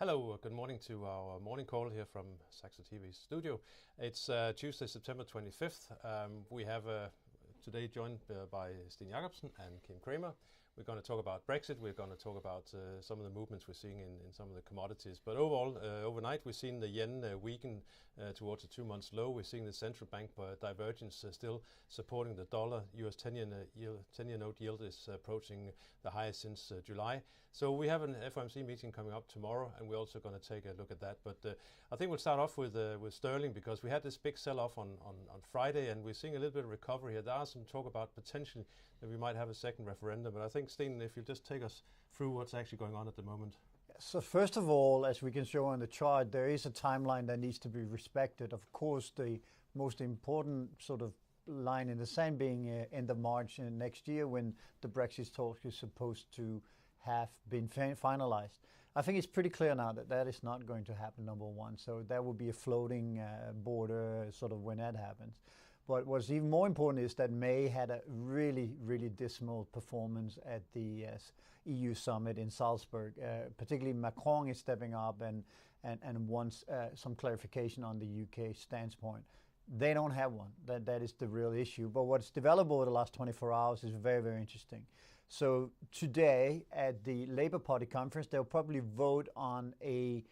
Hello, good morning to our morning call here from Saxo TV's studio. It's Tuesday, September 25th. We have today joined by Steen Jakobsen and Kim Cramer. We're going to talk about Brexit. We're going to talk about some of the movements we're seeing in some of the commodities. But overall, overnight, we've seen the yen weaken towards a 2-month low. We're seeing the central bank divergence still supporting the dollar. US 10-year note yield is approaching the highest since July. So we have an FOMC meeting coming up tomorrow, and we're also going to take a look at that. But I think we'll start off with sterling, because we had this big sell-off on Friday, and we're seeing a little bit of recovery here. There are some talk about potentially that we might have a second referendum, but I think, Steen, if you just take us through what's actually going on at the moment. So first of all, as we can show on the chart, there is a timeline that needs to be respected. Of course, the most important sort of line in the sand being end of March next year, when the Brexit talk is supposed to have been finalized. I think it's pretty clear now that that is not going to happen, number one. So there will be a floating border sort of when that happens. But what's even more important is that May had a really, really dismal performance at the EU summit in Salzburg. Particularly Macron is stepping up and wants some clarification on the UK standpoint. They don't have one. That is the real issue. But what's developed over the last 24 hours is very, very interesting. So today at the Labour Party conference, they'll probably vote on a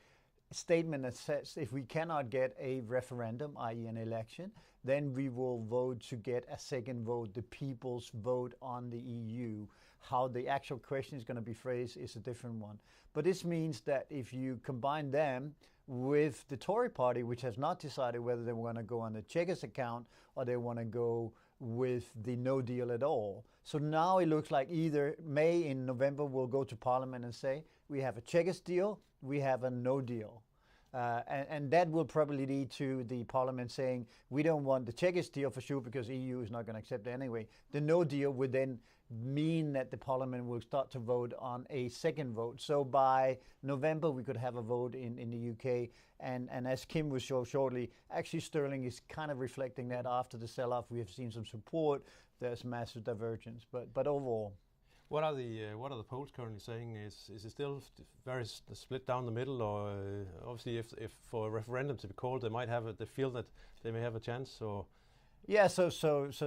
statement that says if we cannot get a referendum, i.e. an election, then we will vote to get a second vote, the people's vote on the EU. How the actual question is going to be phrased is a different one. But this means that if you combine them with the Tory party, which has not decided whether they want to go on the Chequers account or they want to go with the no deal at all. So now it looks like either May in November will go to Parliament and say, we have a Chequers deal, we have a no deal. And that will probably lead to the Parliament saying, we don't want the Chequers deal for sure because EU is not going to accept it anyway. The no deal would then mean that the Parliament will start to vote on a second vote. So by November, we could have a vote in the UK. And as Kim will show shortly, actually sterling is kind of reflecting that after the sell-off. We have seen some support. There's massive divergence. But overall. What are the polls currently saying? Is it still very split down the middle, or obviously if for a referendum to be called, they might have they feel that they may have a chance, or? Yeah, so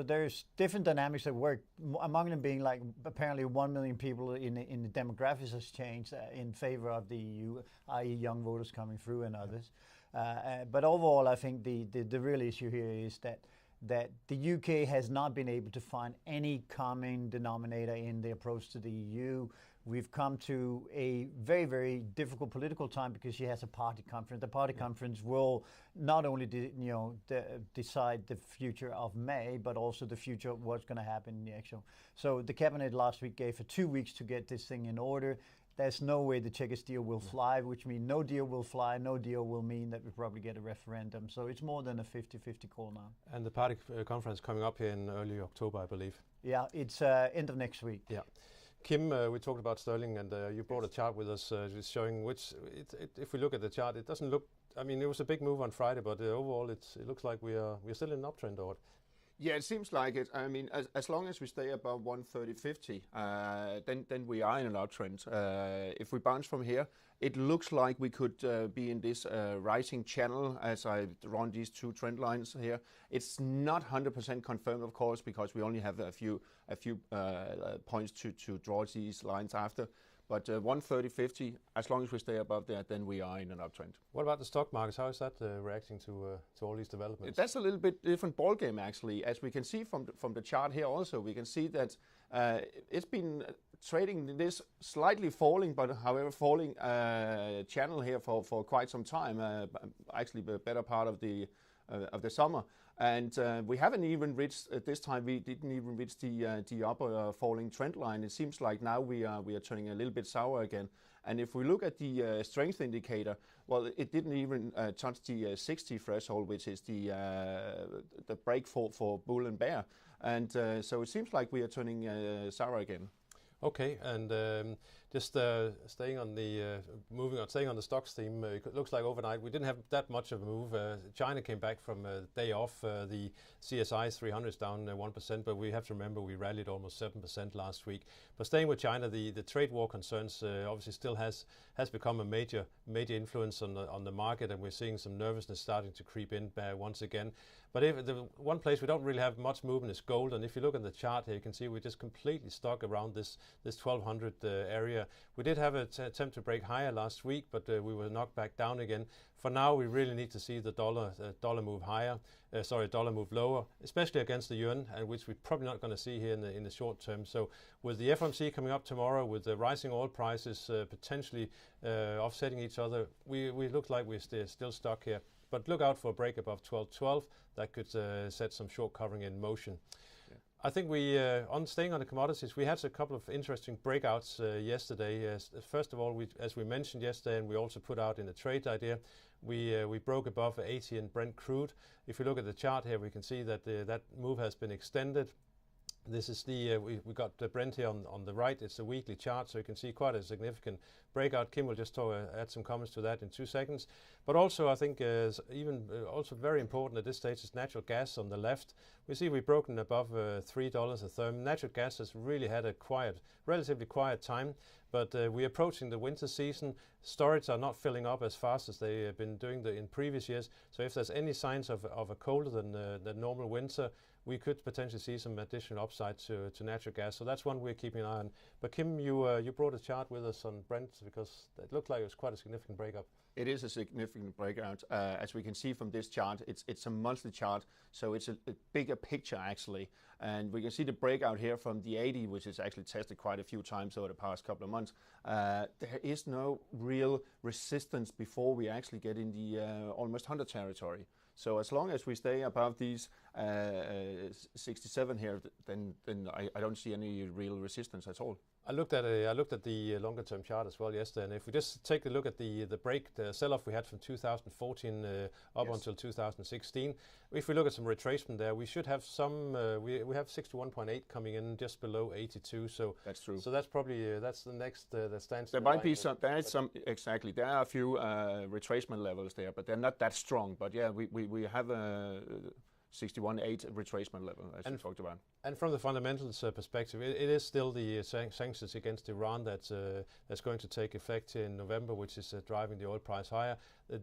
there's different dynamics that work. Among them being like apparently 1 million people in the demographics has changed in favor of the EU, i.e. young voters coming through and others. But overall, I think the real issue here is that the UK has not been able to find any common denominator in the approach to the EU. We've come to a very, very difficult political time because she has a party conference. The party conference will not only decide the future of May, but also the future of what's going to happen in the actual. So the cabinet last week gave her 2 weeks to get this thing in order. There's no way the Chequers deal will fly, which means no deal will fly. No deal will mean that we probably get a referendum. So it's more than a 50-50 call now. And the party conference coming up here in early October, I believe. Yeah, it's end of next week. Yeah. Kim, we talked about sterling, and you brought a chart with us just showing which, if we look at the chart, it doesn't look, I mean, it was a big move on Friday, but overall it looks like we're still in an uptrend, or what? Yeah, it seems like it. I mean, as long as we stay above 130.50, then we are in an uptrend. If we bounce from here, it looks like we could be in this rising channel as I run these two trend lines here. It's not 100% confirmed, of course, because we only have a few points to draw these lines after. But 130.50, as long as we stay above that, then we are in an uptrend. What about the stock markets? How is that reacting to all these developments? That's a little bit different ballgame, actually. As we can see from the chart here also, we can see that it's been trading in this slightly falling, but however falling channel here for quite some time, actually the better part of the summer, and we haven't even reached this time. We didn't even reach the upper falling trend line. It seems like now we are turning a little bit sour again. And if we look at the strength indicator, well, it didn't even touch the 60 threshold, which is the break for bull and bear. And so it seems like we are turning sour again. Okay, and the Just staying on the staying on the stocks theme, it looks like overnight we didn't have that much of a move. China came back from a day off. The CSI 300 is down 1%, but we have to remember we rallied almost 7% last week. But staying with China, the trade war concerns obviously still has become a major influence on the market, and we're seeing some nervousness starting to creep in once again. But if the one place we don't really have much movement is gold, and if you look at the chart here, you can see we're just completely stuck around this 1200 area. We did have an attempt to break higher last week, but we were knocked back down again. For now, we really need to see the dollar move higher. Dollar move lower, especially against the yuan, and which we're probably not going to see here in the short term. So with the FOMC coming up tomorrow, with the rising oil prices potentially offsetting each other, we look like we're still stuck here. But look out for a break above 12.12. That could set some short covering in motion. Yeah. I think we, staying on the commodities, we had a couple of interesting breakouts yesterday. First of all, as we mentioned yesterday, and we also put out in the trade idea, we broke above 80 in Brent crude. If you look at the chart here, we can see that that move has been extended. This is the we got the Brent here on the right. It's a weekly chart, so you can see quite a significant breakout. Kim will just add some comments to that in 2 seconds. But also, I think also very important at this stage is natural gas on the left. We see we've broken above $3 a therm. Natural gas has really had a relatively quiet time, but we're approaching the winter season. Storage are not filling up as fast as they have been doing in previous years. So if there's any signs of a colder than normal winter, we could potentially see some additional upside to natural gas. So that's one we're keeping an eye on. But Kim, you brought a chart with us on Brent because it looked like it was quite a significant breakup. It is a significant breakout. As we can see from this chart, it's a monthly chart, so it's a bigger picture actually. And we can see the breakout here from the 80, which is actually tested quite a few times over the past couple of months. There is no real resistance before we actually get in the almost 100 territory. So as long as we stay above these 67 here, then I don't see any real resistance at all. I looked at the longer term chart as well yesterday, and if we just take a look at the sell-off we had from 2014 up until 2016, if we look at some retracement there, we should have some. We have 61.8 coming in just below 82. So that's true. So that's probably that's the next that stands. There might be some. There is some exactly. There are a few retracement levels there, but they're not that strong. But yeah, we have a 61.8 retracement level, as we talked about. And from the fundamentals perspective, it is still the sanctions against Iran that's going to take effect in November, which is driving the oil price higher.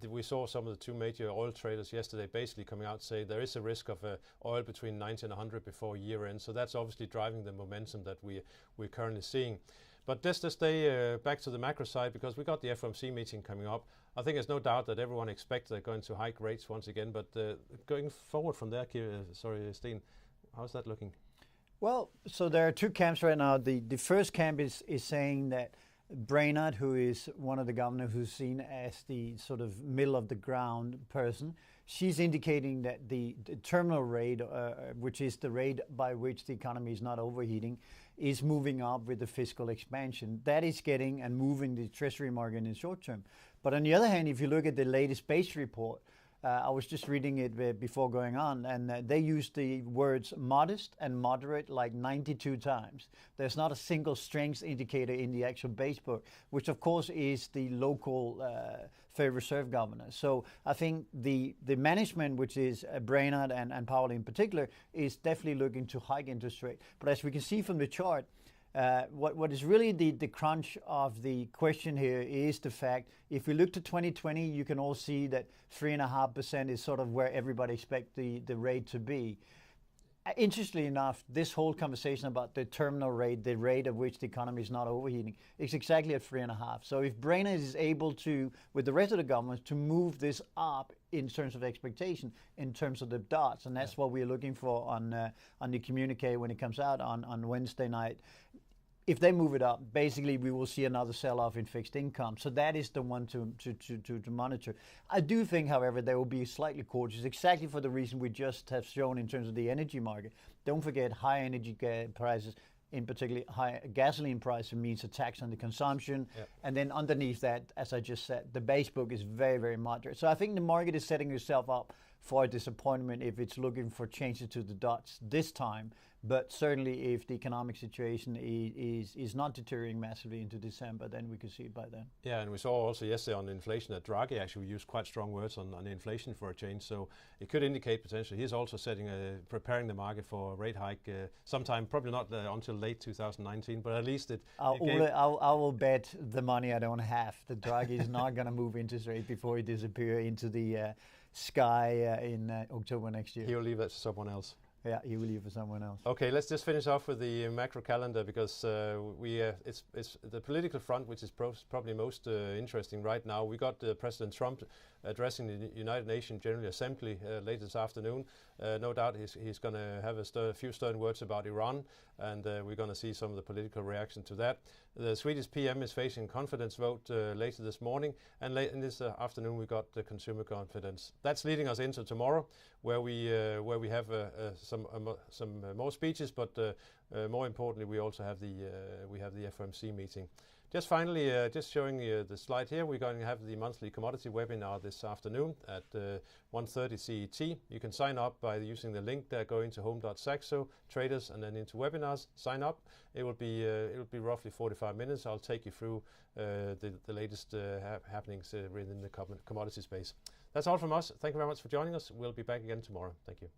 We saw some of the 2 major oil traders yesterday basically coming out say there is a risk of oil between 90 and 100 before year end. So that's obviously driving the momentum that we're currently seeing. But just to stay back to the macro side, because we got the FOMC meeting coming up, I think there's no doubt that everyone expects they're going to hike rates once again. But going forward from there, Steen, how's that looking? Well, so there are 2 camps right now. The first camp is saying that Brainard, who is one of the governors who's seen as the sort of middle of the ground person, she's indicating that the terminal rate, which is the rate by which the economy is not overheating, is moving up with the fiscal expansion. That is getting and moving the treasury market in the short term. But on the other hand, if you look at the latest base report, I was just reading it before going on, and they used the words modest and moderate like 92 times. There's not a single strength indicator in the actual base book, which of course is the local Federal Reserve governor. So I think the management, which is Brainard and Powell in particular, is definitely looking to hike interest rate. But as we can see from the chart, what is really the crunch of the question here is the fact, if we look to 2020, you can all see that 3.5% is sort of where everybody expects the rate to be. Interestingly enough, this whole conversation about the terminal rate, the rate at which the economy is not overheating, is exactly at 3.5. So if Brainard is able to, with the rest of the governments, to move this up in terms of expectation, in terms of the dots, and that's what we're looking for on the communique when it comes out on Wednesday night. If they move it up, basically we will see another sell-off in fixed income. So that is the one to monitor. I do think, however, they will be slightly cautious, exactly for the reason we just have shown in terms of the energy market. Don't forget, high energy prices, in particular high gasoline prices, means a tax on the consumption. Yep. And then underneath that, as I just said, the base book is very, very moderate. So I think the market is setting itself up for a disappointment if it's looking for changes to the dots this time, But certainly, if the economic situation is not deteriorating massively into December, then we could see it by then. Yeah, and we saw also yesterday on inflation that Draghi actually used quite strong words on inflation for a change. So it could indicate potentially he's also preparing the market for a rate hike sometime, probably not until late 2019, but at least I will bet the money I don't have that Draghi is not going to move interest rate before he disappears into the sky in October next year. He'll leave that to someone else. Yeah, he will leave for someone else. Okay, let's just finish off with the macro calendar because it's the political front which is probably most interesting right now. We got President Trump addressing the United Nations General Assembly later this afternoon. No doubt he's going to have a few stern words about Iran, and we're going to see some of the political reaction to that. The Swedish PM is facing a confidence vote later this morning, and late in this afternoon we got the consumer confidence. That's leading us into tomorrow, where we have some more speeches, but more importantly, we also have the FOMC meeting. Just finally, just showing you the slide here, we're going to have the monthly commodity webinar this afternoon at 1:30 CET. You can sign up by using the link there, go into home.saxo, traders, and then into webinars, sign up. It will be roughly 45 minutes. I'll take you through the latest happenings within the commodity space. That's all from us. Thank you very much for joining us. We'll be back again tomorrow. Thank you.